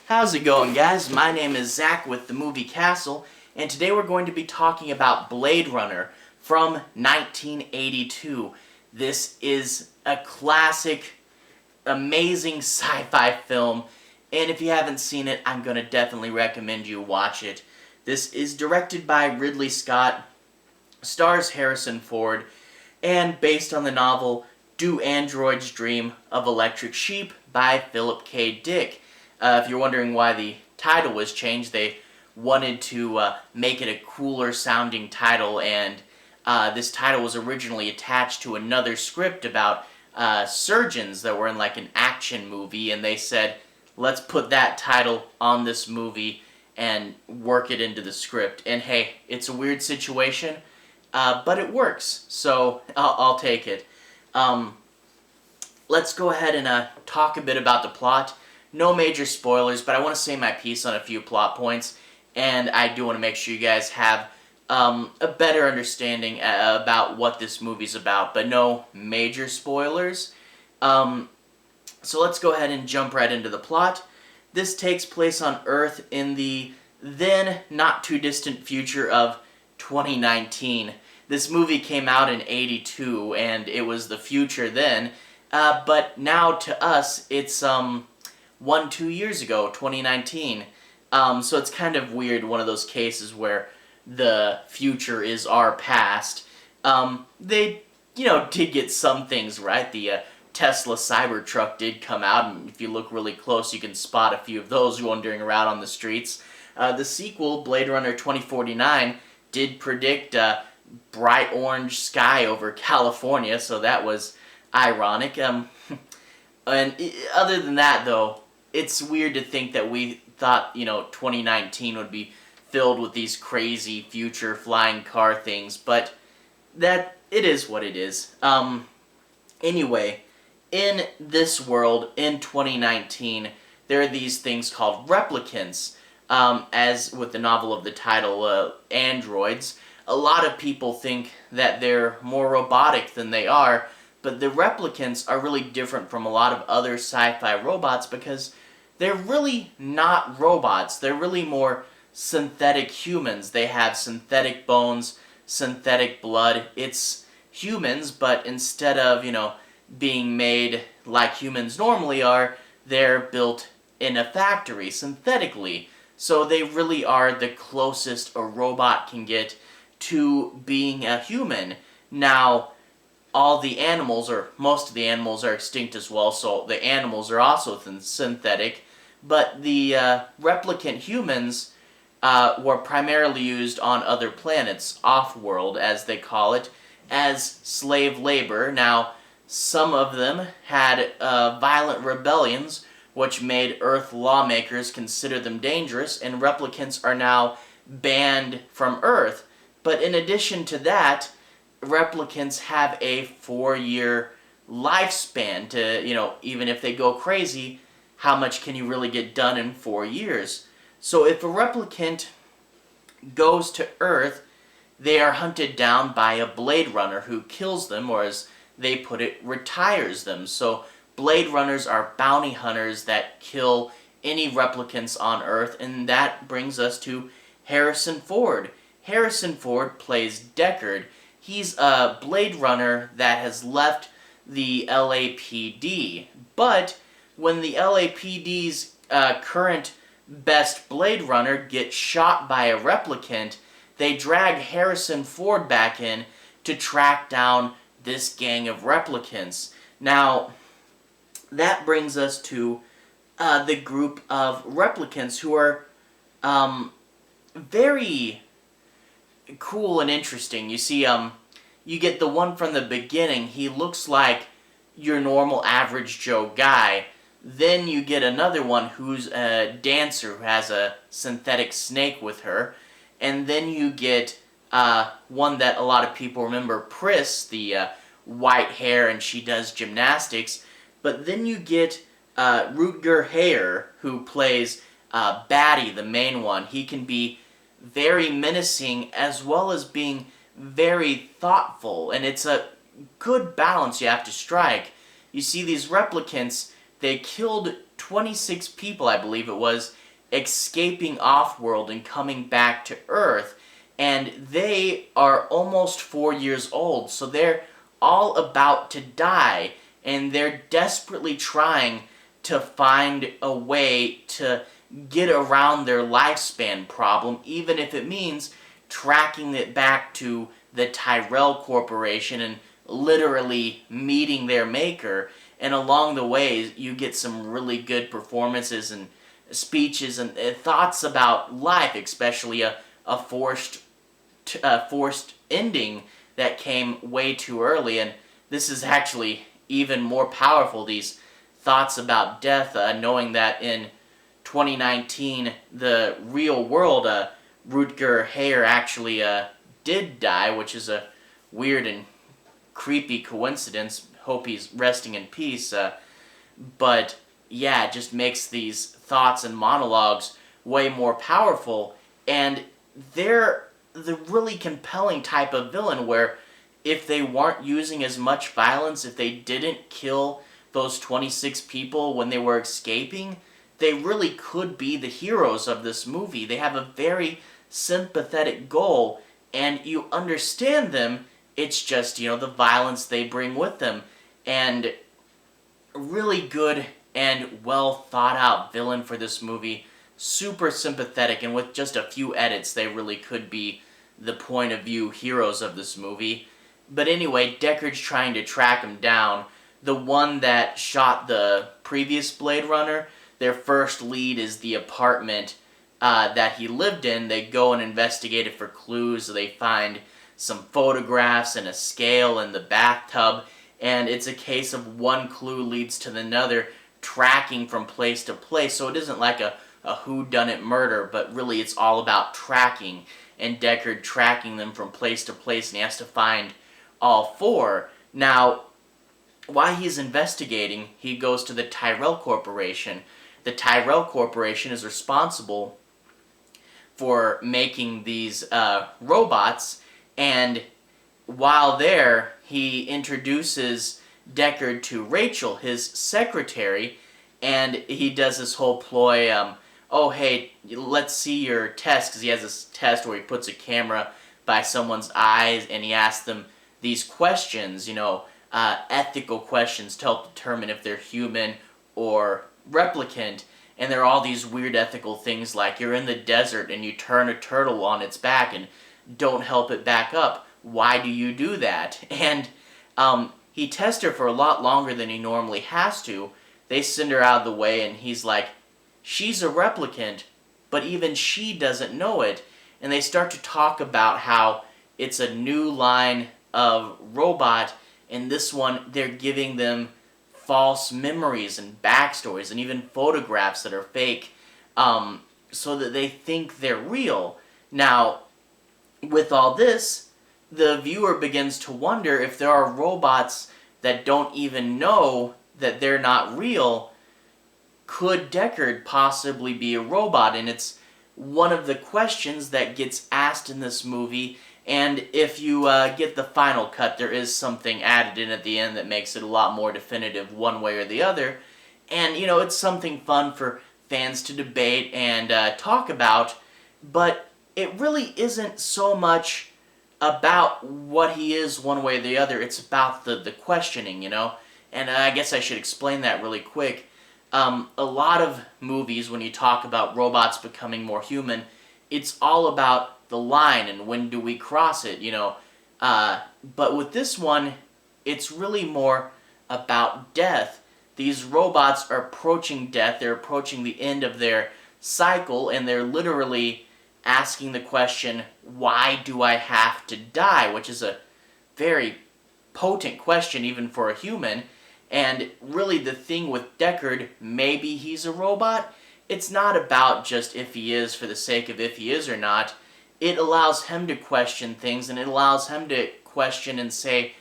How's it going, guys? My name is Zach with the movie Castle, and today we're going to be talking about Blade Runner from 1982. This is a classic, amazing sci-fi film, and if you haven't seen it, I'm going to definitely recommend you watch it. This is directed by Ridley Scott, stars Harrison Ford, and based on the novel Do Androids Dream of Electric Sheep by Philip K. Dick. If you're wondering why the title was changed, they wanted to make it a cooler sounding title, and this title was originally attached to another script about surgeons that were in like an action movie, and they said, let's put that title on this movie and work it into the script. And hey, it's a weird situation, but it works, so I'll take it. Let's go ahead and talk a bit about the plot. No major spoilers, but I want to say my piece on a few plot points, and I do want to make sure you guys have a better understanding about what this movie's about, but no major spoilers. So let's go ahead and jump right into the plot. This takes place on Earth in the then not-too-distant future of 2019. This movie came out in '82, and it was the future then, but now to us, it's 2 years ago, 2019. So it's kind of weird, one of those cases where the future is our past. They, did get some things right. The Tesla Cybertruck did come out, and if you look really close, you can spot a few of those wandering around on the streets. The sequel, Blade Runner 2049, did predict bright orange sky over California, so that was ironic. And other than that, though, it's weird to think that we thought, 2019 would be filled with these crazy future flying car things, but that, it is what it is. Anyway, in this world, in 2019, there are these things called replicants. As with the novel of the title, androids, a lot of people think that they're more robotic than they are, but the replicants are really different from a lot of other sci-fi robots because they're really not robots. They're really more synthetic humans. They have synthetic bones, synthetic blood. It's humans, but instead of, being made like humans normally are, they're built in a factory, synthetically. So they really are the closest a robot can get to being a human. Now, all the animals, or most of the animals, are extinct as well, so the animals are also synthetic. But the replicant humans were primarily used on other planets, off-world as they call it, as slave labor. Now, some of them had violent rebellions, which made Earth lawmakers consider them dangerous, and replicants are now banned from Earth. But in addition to that, replicants have a 4-year lifespan to, even if they go crazy, how much can you really get done in 4 years? So if a replicant goes to Earth, they are hunted down by a Blade Runner who kills them, or as they put it, retires them. So Blade Runners are bounty hunters that kill any replicants on Earth, and that brings us to Harrison Ford. Harrison Ford plays Deckard. He's a Blade Runner that has left the LAPD, but when the LAPD's current best Blade Runner gets shot by a replicant, they drag Harrison Ford back in to track down this gang of replicants. Now, that brings us to the group of replicants who are very cool and interesting. You see, you get the one from the beginning. He looks like your normal average Joe guy. Then you get another one who's a dancer who has a synthetic snake with her. And then you get one that a lot of people remember, Pris, the white hair, and she does gymnastics. But then you get Rutger Hauer, who plays Batty, the main one. He can be very menacing as well as being very thoughtful. And it's a good balance you have to strike. You see, these replicants they killed 26 people, I believe it was, escaping off-world and coming back to Earth. And they are almost 4 years old, so they're all about to die, and they're desperately trying to find a way to get around their lifespan problem, even if it means tracking it back to the Tyrell Corporation and literally meeting their maker. And along the way, you get some really good performances and speeches and thoughts about life, especially a forced ending that came way too early. And this is actually even more powerful, these thoughts about death, knowing that in 2019, the real world, Rutger Hauer actually did die, which is a weird and creepy coincidence. Hope he's resting in peace. But yeah, it just makes these thoughts and monologues way more powerful. And they're the really compelling type of villain where if they weren't using as much violence, if they didn't kill those 26 people when they were escaping, they really could be the heroes of this movie. They have a very sympathetic goal, and you understand them. It's just, the violence they bring with them. And really good and well thought out villain for this movie. Super sympathetic, and with just a few edits, they really could be the point of view heroes of this movie. But anyway, Deckard's trying to track him down. The one that shot the previous Blade Runner, their first lead is the apartment that he lived in. They go and investigate it for clues. They find some photographs and a scale in the bathtub, and it's a case of one clue leads to another, tracking from place to place. So it isn't like a whodunit murder, but really it's all about tracking, and Deckard tracking them from place to place, and he has to find all four. Now, while he's investigating, he goes to the Tyrell Corporation. The Tyrell Corporation is responsible for making these robots, and while there, he introduces Deckard to Rachel, his secretary, and he does this whole ploy, oh hey, let's see your test, because he has this test where he puts a camera by someone's eyes and he asks them these questions, ethical questions to help determine if they're human or replicant. And there are all these weird ethical things like you're in the desert and you turn a turtle on its back and don't help it back up. Why do you do that? And he tests her for a lot longer than he normally has to. They send her out of the way and he's like, she's a replicant, but even she doesn't know it. And they start to talk about how it's a new line of robot, and this one, they're giving them false memories and backstories and even photographs that are fake, so that they think they're real. Now, with all this, the viewer begins to wonder if there are robots that don't even know that they're not real. Could Deckard possibly be a robot? And it's one of the questions that gets asked in this movie. And if you get the final cut, there is something added in at the end that makes it a lot more definitive one way or the other. And, it's something fun for fans to debate and talk about. But it really isn't so much about what he is one way or the other. It's about the questioning, And I guess I should explain that really quick. A lot of movies, when you talk about robots becoming more human, it's all about the line and when do we cross it, but with this one, it's really more about death. These robots are approaching death, they're approaching the end of their cycle, and they're literally asking the question, why do I have to die? Which is a very potent question even for a human. And really the thing with Deckard, maybe he's a robot, it's not about just if he is for the sake of if he is or not. It allows him to question things, and it allows him to question and say,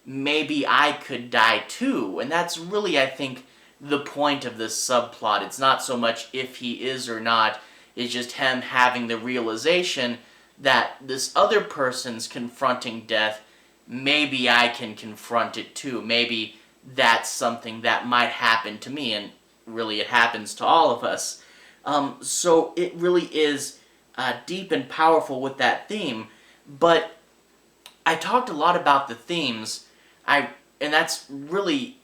maybe I could die too. And that's really, I think, the point of this subplot. It's not so much if he is or not, it's just him having the realization that this other person's confronting death, maybe I can confront it too. Maybe that's something that might happen to me, and really it happens to all of us. So it really is deep and powerful with that theme, but I talked a lot about the themes, and that's really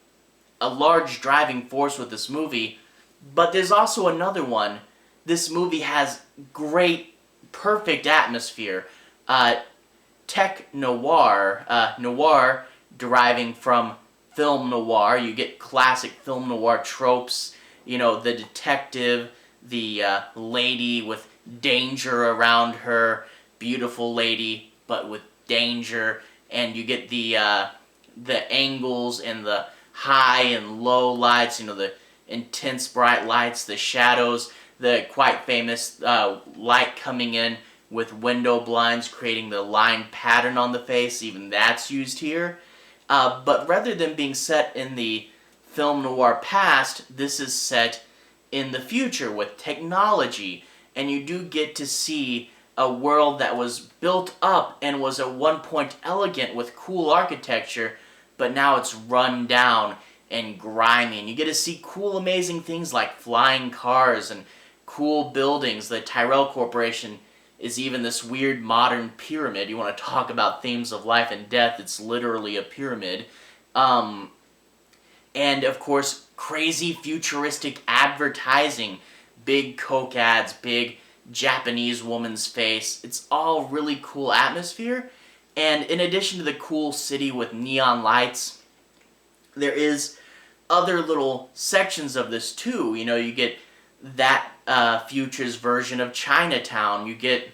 a large driving force with this movie, but there's also another one. This movie has great, perfect atmosphere. Tech noir, noir deriving from film noir. You get classic film noir tropes, you know, the detective, the lady with danger around her, beautiful lady, but with danger, and you get the angles and the high and low lights, you know, the intense bright lights, the shadows, the quite famous light coming in with window blinds creating the line pattern on the face, even that's used here. But rather than being set in the film noir past, this is set in the future with technology, and you do get to see a world that was built up and was at one point elegant with cool architecture, but now it's run down and grimy, and you get to see cool, amazing things like flying cars and cool buildings. The Tyrell Corporation is even this weird modern pyramid. You want to talk about themes of life and death, it's literally a pyramid. And of course, crazy futuristic advertising, big Coke ads, big Japanese woman's face. It's all really cool atmosphere. And in addition to the cool city with neon lights, there is other little sections of this too. You know, you get that future's version of Chinatown. You get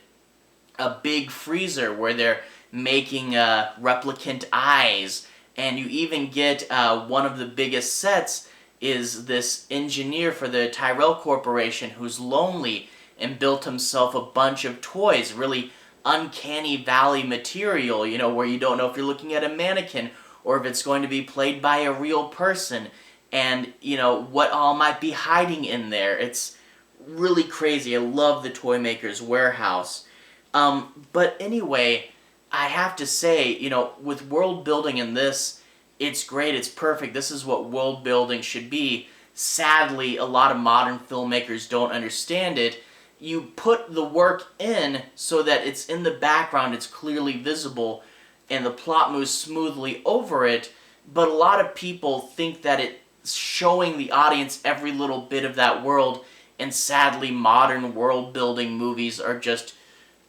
a big freezer where they're making replicant eyes. And you even get one of the biggest sets is this engineer for the Tyrell Corporation who's lonely and built himself a bunch of toys, really uncanny valley material, you know, where you don't know if you're looking at a mannequin or if it's going to be played by a real person, and, you know, what all might be hiding in there. It's really crazy. I love the Toy Maker's Warehouse. But anyway, I have to say, you know, with world building in this, it's great, it's perfect. This is what world building should be. Sadly, a lot of modern filmmakers don't understand it. You put the work in so that it's in the background, it's clearly visible, and the plot moves smoothly over it, but a lot of people think that it's showing the audience every little bit of that world, and sadly modern world-building movies are just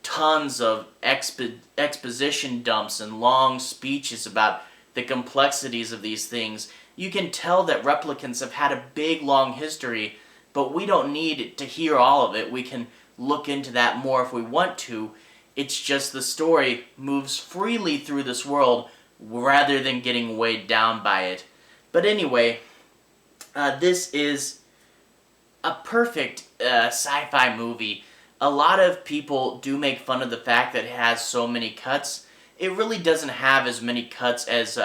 tons of exposition dumps and long speeches about the complexities of these things. You can tell that replicants have had a big, long history, but we don't need to hear all of it. We can look into that more if we want to. It's just the story moves freely through this world rather than getting weighed down by it. But anyway, this is a perfect sci-fi movie. A lot of people do make fun of the fact that it has so many cuts. It really doesn't have as many cuts as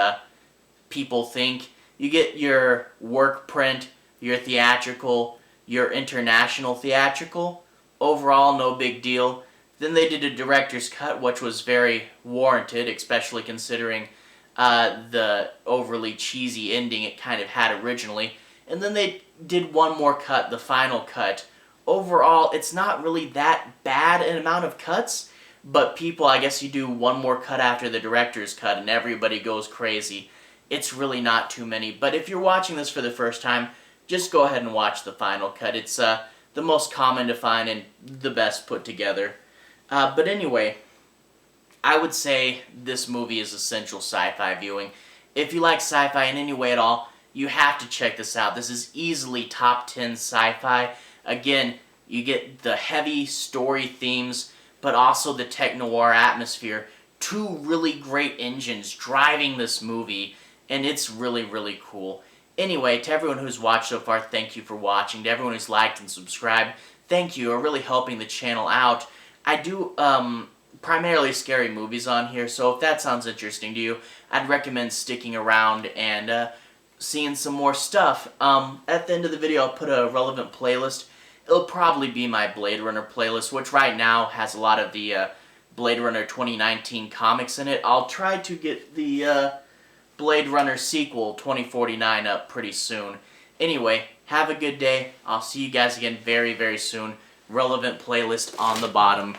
people think. You get your work print, your theatrical, your international theatrical. Overall, no big deal. Then they did a director's cut, which was very warranted, especially considering the overly cheesy ending it kind of had originally. And then they did one more cut, the final cut. Overall, it's not really that bad an amount of cuts, but people, I guess you do one more cut after the director's cut and everybody goes crazy. It's really not too many, but if you're watching this for the first time, just go ahead and watch the final cut. It's the most common to find and the best put together. But anyway, I would say this movie is essential sci-fi viewing. If you like sci-fi in any way at all, you have to check this out. This is easily top 10 sci-fi. Again, you get the heavy story themes, but also the tech-noir atmosphere. Two really great engines driving this movie, and it's really, really cool. Anyway, to everyone who's watched so far, thank you for watching. To everyone who's liked and subscribed, thank you. You're really helping the channel out. I do primarily scary movies on here, so if that sounds interesting to you, I'd recommend sticking around and seeing some more stuff. At the end of the video, I'll put a relevant playlist. It'll probably be my Blade Runner playlist, which right now has a lot of the Blade Runner 2019 comics in it. I'll try to get the Blade Runner sequel 2049 up pretty soon. Anyway, have a good day. I'll see you guys again very, very soon. Relevant playlist on the bottom.